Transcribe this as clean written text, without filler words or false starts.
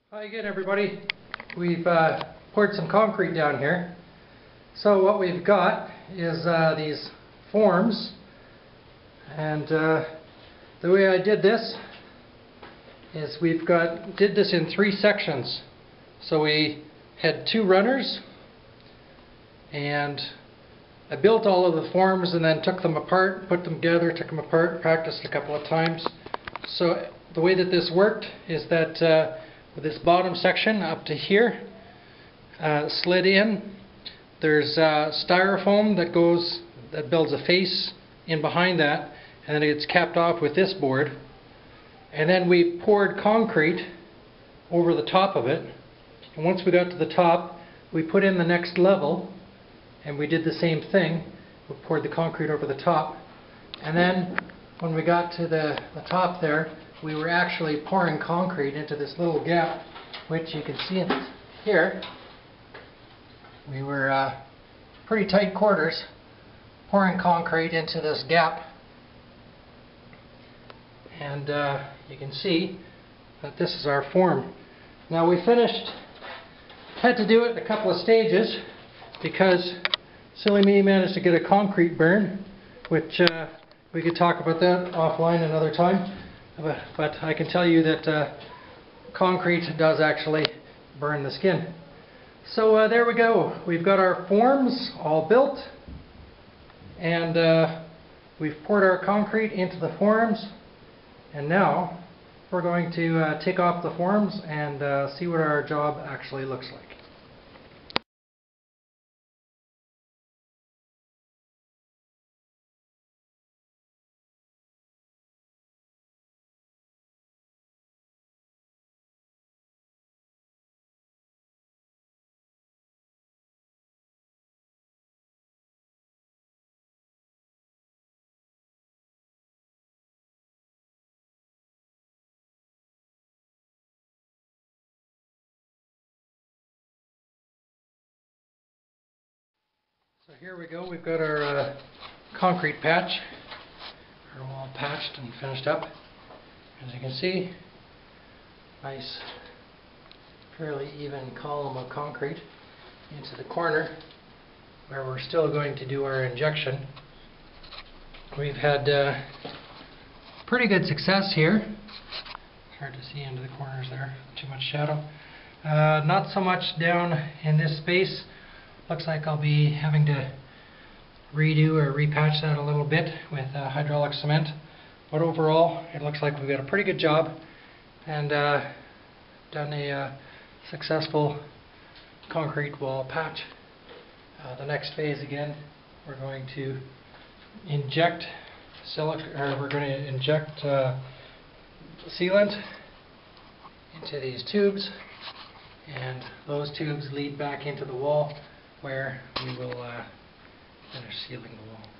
Hi again, everybody. We've poured some concrete down here. So what we've got is these forms, and the way I did this is did this in 3 sections. So we had 2 runners, and I built all of the forms and then took them apart, put them together, took them apart, practiced a couple of times. So the way that this worked is that with this bottom section up to here, slid in, there's styrofoam that builds a face in behind that, and then it gets capped off with this board. And then we poured concrete over the top of it. And once we got to the top, we put in the next level, and we did the same thing. We poured the concrete over the top. And then when we got to the top there, we were actually pouring concrete into this little gap, which you can see here. We were pretty tight quarters, pouring concrete into this gap. And you can see that this is our form. Now we had to do it in a couple of stages because silly me managed to get a concrete burn, which we could talk about that offline another time. But I can tell you that concrete does actually burn the skin. So there we go. We've got our forms all built, and we've poured our concrete into the forms, and now we're going to take off the forms and see what our job actually looks like. So here we go. We've got our concrete patch, our wall patched and finished up. As you can see, nice, fairly even column of concrete into the corner where we're still going to do our injection. We've had pretty good success here. Hard to see into the corners there, too much shadow. Not so much down in this space. Looks like I'll be having to redo or repatch that a little bit with hydraulic cement. But overall, it looks like we've got a pretty good job and done a successful concrete wall patch. The next phase again, we're going to inject sealant into these tubes, and those tubes lead back into the wall where we will finish sealing the wall.